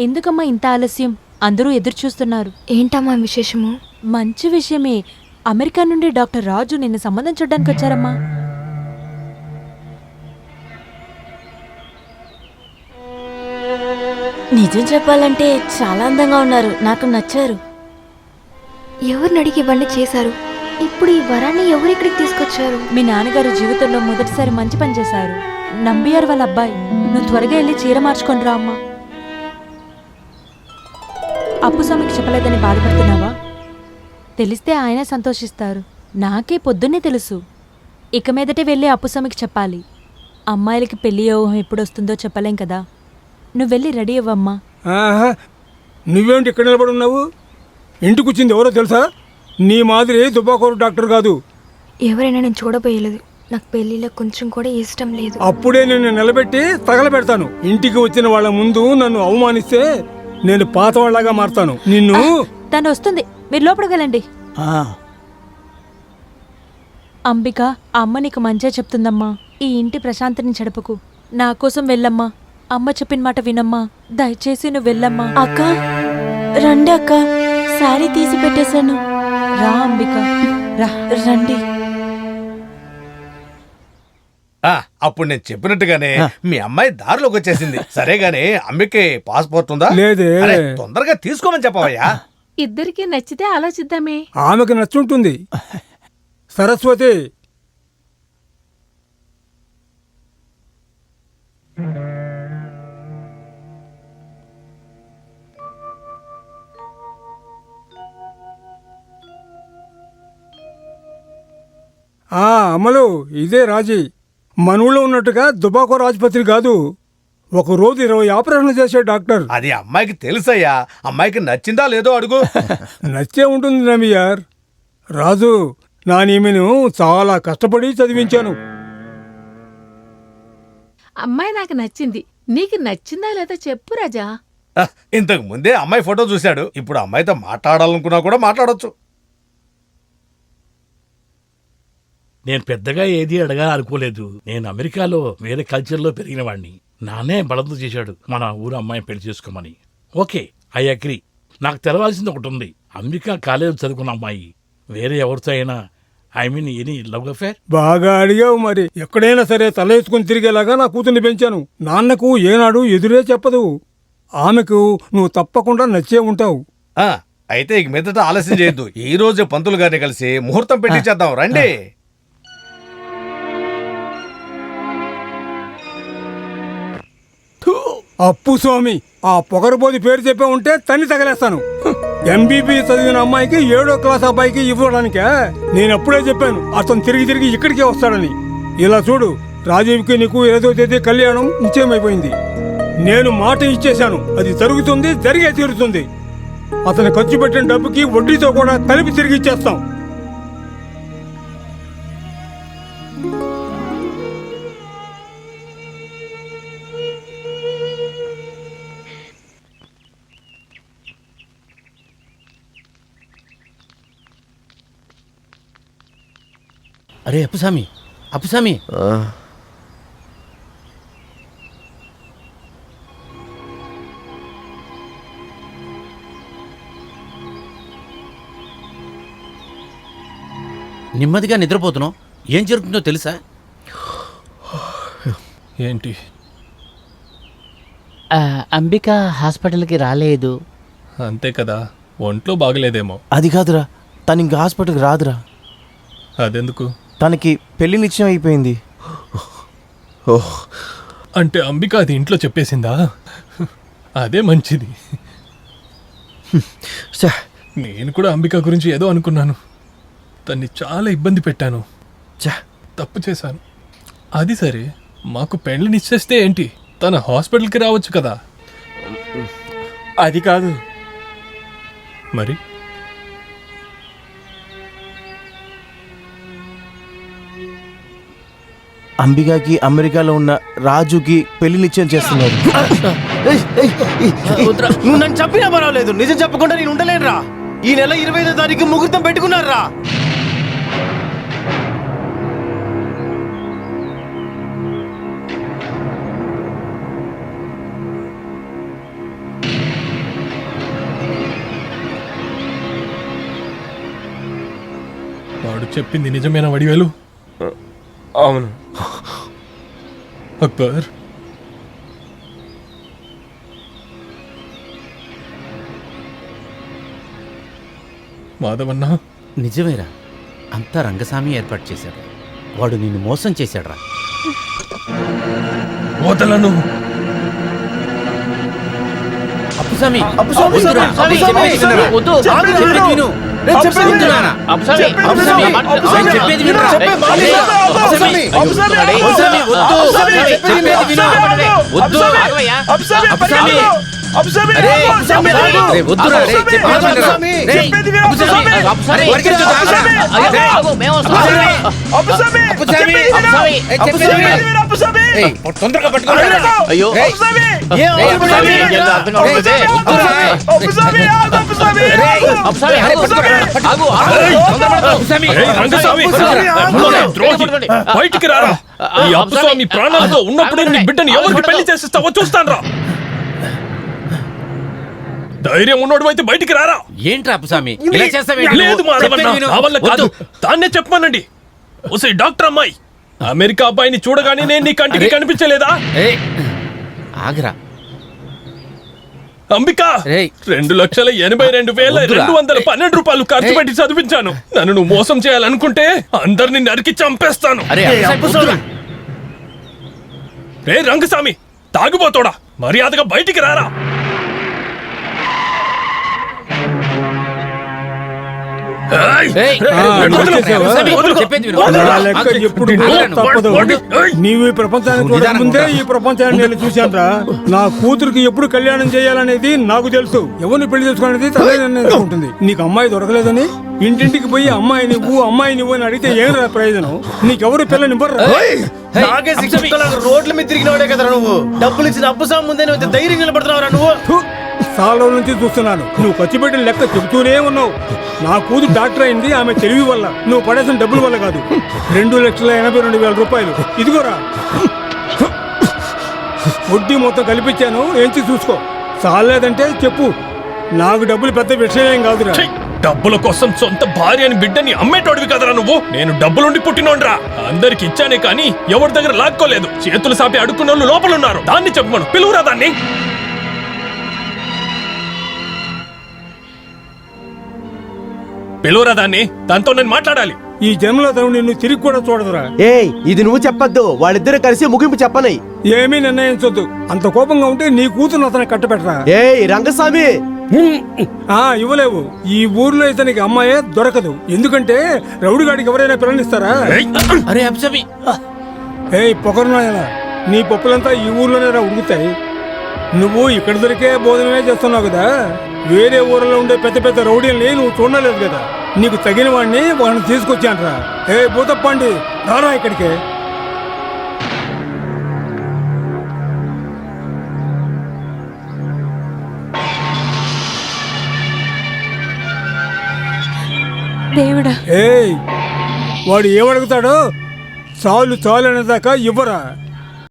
ఎందుకమ్మా ఇంత ఆలస్యం? అందరూ ఎదురు చూస్తున్నారు. ఏంటమ్మా విశేషము? మంచి విషయమే. అమెరికా నుండి డాక్టర్ రాజు నిన్ను సంబంధం చూడ్డానికి వచ్చారమ్మా. నిజం చెప్పాలంటే చాలా అందంగా ఉన్నారు, నాకు నచ్చారు. ఎవరిని అడిగి ఇవన్నీ చేశారు? ఇప్పుడు ఈ వరాన్ని ఎవరు ఇక్కడికి తీసుకొచ్చారు? మీ నాన్నగారు జీవితంలో మొదటిసారి మంచి పని చేశారు. నంబియార్ వాళ్ళ అబ్బాయి. నువ్వు త్వరగా వెళ్ళి చీర మార్చుకొని రా అమ్మా. అప్పు స్వామికి చెప్పలేదని బాధపడుతున్నావా? తెలిస్తే ఆయన సంతోషిస్తారు. నాకే పొద్దున్నే తెలుసు. ఇక మీదటే వెళ్ళి అప్పు స్వామికి చెప్పాలి. అమ్మాయిలకి పెళ్లి యోగం ఎప్పుడొస్తుందో చెప్పలేం కదా. నువ్వు వెళ్ళి రెడీ అవ్వమ్మా. నువ్వేంటి ఇక్కడ నిలబడి ఉన్నావు? ఇంటికి వచ్చింది ఎవరో తెలుసా? నీ మాదిరి దుబాకోరు డాక్టర్ కాదు. ఎవరైనా నేను చూడబోయలేదు. నాకు పెళ్లిలో కొంచెం కూడా ఇష్టం లేదు. అప్పుడే నిన్ను నిలబెట్టి తగలబెడతాను. ఇంటికి వచ్చిన వాళ్ళ ముందు నన్ను అవమానిస్తే నేను పాతవాళ్లాగా మారతాను. నిన్ను తను వస్తుంది, మీరు లోపలికి వెళ్ళండి. అంబిక, అమ్మ నీకు మంచిగా చెప్తుందమ్మా. ఈ ఇంటి ప్రశాంతిని చెడపకు. నా కోసం వెళ్ళమ్మా. అమ్మ చెప్పిన మాట వినమ్మా. దయచేసి నువ్వు వెళ్ళమ్మా. అక్క రండి అక్క, శారీ తీసి పెట్టేశాను. రా అంబిక, రా. రండి. అప్పుడు నేను చెప్పినట్టుగానే మీ అమ్మాయి దారిలోకి వచ్చేసింది. సరే గానీ అమ్మికి పాస్పోర్ట్ ఉందా? లేదే. అరే, తొందరగా తీసుకోమని చెప్పవయ్యా. ఇద్దరికి నచ్చితే ఆలోచిద్దామే. ఆమెకు నచ్చుంటుంది. సరస్వతి, అమలు, ఇదే రాజీ. మన ఊళ్ళో ఉన్నట్టుగా దుబాకోర్ ఆసుపత్రి కాదు. ఒక రోజు 20 ఆపరేషన్లు చేసే డాక్టర్. అది అమ్మాయికి తెలుసయ్యా. అమ్మాయికి నచ్చిందా లేదో అడుగు. నచ్చే ఉంటుంది నమియార్. రాజు, నా ఈమెను చాలా కష్టపడి చదివించాను. అమ్మాయి నాకు నచ్చింది. నీకు నచ్చిందా లేదా చెప్పు రాజా. ఇంతకు ముందే అమ్మాయి ఫోటో చూశాడు. ఇప్పుడు అమ్మాయితో మాట్లాడాలనుకున్నా కూడా మాట్లాడొచ్చు. నేను పెద్దగా ఏది అడగా అనుకోలేదు. నేను అమెరికాలో వేరే కల్చర్లో పెరిగిన వాడిని. నానే బలవంతం చేశాడు మన ఊరు అమ్మాయిని పెళ్లి చేసుకోమని. Okay, I agree. నాకు తెలవాల్సింది ఒకటి ఉంది. అమెరికా కాలేజీలో చదువుకున్న అమ్మాయి వేరే ఎవరితో అయినా, I mean any love affair? బాగా అడిగావు. మరి ఎక్కడైనా సరే తల వేసుకుని తిరిగేలాగా నా కూతుర్ని పెంచాను. నాన్నకు ఏనాడు ఎదురే చెప్పదు. ఆమెకు నువ్వు తప్పకుండా నచ్చే ఉంటావు. అయితే ఇక మీదట ఆలస్యం చేయొద్దు. ఈ రోజు పంతులు గారిని కలిసి ముహూర్తం పెట్టించేద్దాం. రండి. అప్పు స్వామి, ఆ పొగరబోది పేరు చెప్పే ఉంటే తన్ని తగలేస్తాను. ఎంబీబీ చదివిన అమ్మాయికి 7వ క్లాస్ అబ్బాయికి ఇవ్వడానికే నేను అప్పుడే చెప్పాను అతను తిరిగి తిరిగి ఇక్కడికే వస్తాడని. ఇలా చూడు, రాజీవ్కి నీకు 8వ తేదీ కళ్యాణం నిశ్చయమైపోయింది. నేను మాట ఇచ్చేశాను. అది జరుగుతుంది, జరిగే తీరుతుంది. అతను ఖర్చు పెట్టిన డబ్బుకి వడ్డీతో కూడా కలిపి తిరిగి ఇచ్చేస్తాం. అరే అప్పుస్వామి, అప్పుస్వామి, నెమ్మదిగా నిద్రపోతున్నావు. ఏం జరుగుతుందో తెలుసా? ఏంటి? అంబిక హాస్పిటల్కి రాలేదు. అంతే కదా, ఒంట్లో బాగలేదేమో. అది కాదురా, తను ఇంకా హాస్పిటల్కి రాదురా. అదెందుకు? తనకి పెళ్లి నిశ్చయం అయిపోయింది. అంటే అంబిక అది ఇంట్లో చెప్పేసిందా? అదే మంచిది. నేను కూడా అంబిక గురించి ఏదో అనుకున్నాను. తన్ని చాలా ఇబ్బంది పెట్టాను. తప్పు చేశాను. అది సరే, మాకు పెళ్లి నిశ్చయిస్తే ఏంటి? తన హాస్పిటల్కి రావచ్చు కదా. అది కాదు. మరి అంబికాకి అమెరికాలో ఉన్న రాజుకి పెళ్లి నిశ్చయం చేస్తున్నారు. నువ్వు నన్ను చెప్పినా పర్వాలేదు, నిజం చెప్పకుండా నేను ఉండలేనురా. ఈ నెల 25వ తారీఖు ముహూర్తం పెట్టుకున్నారా? చెప్పింది నిజమేనా వడివేలు? అవును. అక్బర్, మాధవన్నా, నిజమేరా, అంతా రంగస్వామి ఏర్పాటు చేశాడు. వాడు నిన్ను మోసం చేశాడురా. వదలను. అప్పుస్వామి, అప్పుస్వామి, వద్దురా. అప్పుస్వామి, చెప్పేది వినరా? వద్దు. చెప్పేది విను. నేను చెప్పేది వద్దు నాన్న. అప్పుస్వామి, అప్పుస్వామి, అప్పుస్వామి, చెప్పేది వినరా? చెప్పే మాట ఏయ్, వినరా? అప్పుస్వామి, అప్పుస్వామి, అప్పుస్వామి, వద్దు. అప్పుస్వామి, చెప్పేది విను. వద్దు. అప్పుస్వామి, అరే, అప్పుస్వామి, రే, వద్దురా, రే, చెప్పేది వినరా? అప్పుస్వామి, రే, చెప్పేది విను, అప్పుస్వామి, అప్పుస్వామి. అరే, వరికించు, ఆగరా. రే, అప్పుస్వామి, అప్పుస్వామి, ఏ, చెప్పేది విను. ఏయ్, తొందరగా పట్టుకోరా. అయ్యో. రేయ్, ఏం రేయ్, అప్పుస్వామి, అప్పుస్వామి? రేయ్, వద్దురా. రేయ్, అరే, పట్టుకోరా, పట్టుకో. అప్పుస్వామి, ఏయ్, రంగస్వామి, అప్పుస్వామి, ద్రోహి, బయటికి రారా. ఈ అప్పుస్వామి ప్రాణాలతో ఉన్నప్పుడే నీ బిడ్డని ఎవరికి పెళ్లి చేసిస్తావో చూస్తాను. ధైర్యం ఉన్నోడు అయితే బయటికి రారా. ఏంట్రా అప్పుస్వామి, ఇలా చేస్తావేంటి? లేదు మాధవన్న, చెప్పేది విను. నా వల్ల కాదు. వద్దు. దాన్నే చెప్పమనండి. ఓసే డాక్టర్ అమ్మాయి, అమెరికా అబ్బాయిని చూడగానే నేను నీ కంటికి అరే. కనిపించలేదా? ఏయ్, ఆగరా. అంబిక, రేయ్. 2,82,212 రూపాయలు ఖర్చు ఏయ్. పెట్టి చదివించాను. నన్ను నువ్వు మోసం చేయాలనుకుంటే అందరిని నరికి చంపేస్తాను. అరే, అప్పుస్వామి, వద్దురా. రే రంగస్వామి, తాగుబోతోడా, మర్యాదగా బయటికి రారా. ఏయ్! ఏయ్, ఆ, వచ్చేసావా? అప్పుస్వామి, చెప్పేది విను. నా లెక్క ఎప్పుడు తప్పదు. నీవు ఈ ప్రపంచాన్ని చూడక ముందే ఈ ప్రపంచాన్ని నేను చూశానురా. నా కూతురికి ఎప్పుడు కళ్యాణం చేయాలనేది నాకు తెలుసు. ఎవరిని పెళ్లి చేసుకోవాలనేది తనే నిర్ణయించుకుంటుంది. నీకు అమ్మాయి దొరకలేదని ఇంటింటికి పోయి అమ్మాయి నువ్వు అని అడిగితే ఏం రా ప్రయోజనం? నీకెవరు పిల్లనివ్వరు. నాకే శిక్షించలాగా రోడ్ల మీద తిరిగినవాడే కదరా నువ్వు. డబ్బులు ఇచ్చిన అప్పుస్వామి ముందే నువ్వు ఇంత ధైర్యం నిలబడుతున్నావురా నువ్వు. చాలా నుంచి చూస్తున్నాను. నువ్వు ఖర్చు పెట్టిన లెక్క చెబుతూనే ఉన్నావు. నా కూతురు డాక్టర్ అయింది ఆమె తెలివి వల్ల, నువ్వు పడేసిన డబ్బుల వల్ల కాదు. 2,82,000 రూపాయలు ఇదిగోరా. వడ్డీ మొత్తం కల్పించాను, ఏంచి చూసుకో. చాలేదంటే చెప్పు. నాకు డబ్బులు పెద్ద విషయం కాదురా. ఛీ! డబ్బుల కోసం సొంత భార్యని బిడ్డని అమ్మేటోడివి కదరా నువ్వు. నేను డబ్బులుండి పుట్టినోడ్రా. అందరికి ఇచ్చానే కానీ ఎవరి దగ్గర లాక్కోలేదు. చేతులు సాపి అడుక్కున్న వాళ్ళు లోపలున్నారు. దాన్ని చెప్పమను, పిలువురా దాన్ని. పిలువురా దాన్ని, దాంతో నేను మాట్లాడాలి. ఈ జన్మలో తను నిన్ను తిరిగి కూడా చూడదురా. ఏయ్, ఇది నువ్వు చెప్పొద్దు. వాళ్ళిద్దరు కలిసి ముగింపు చెప్పనై. ఏమీ నిర్ణయించొద్దు. అంత కోపంగా ఉంటే నీ కూతురు అతను కట్టబెట్టరా. ఏయ్ రంగస్వామి, ఇవ్వలేవు. ఈ ఊర్లో ఇతనికి అమ్మాయే దొరకదు. ఎందుకంటే రౌడిగాడికి ఎవరైనా పిల్లనిస్తారా? అరే అప్పుస్వామి, ఏయ్ పొగరునాయనా, నీ పప్పులంతా ఈ ఊర్లోనే ఉడుకుతాయి. నువ్వు ఇక్కడ దొరికే భోజనమే చేస్తున్నావు కదా. వేరే ఊర్లో ఉండే పెద్ద పెద్ద రౌడీల్ని నువ్వు చూడలేదు కదా. నీకు తగిన వాడిని వాళ్ళని తీసుకొచ్చానరా. ఏ భూతప్పండి, రారా ఇక్కడికే. దేవుడా, ఏయ్, వాడు ఏమడుగుతాడో చాలు అనేదాకా ఇవ్వరా.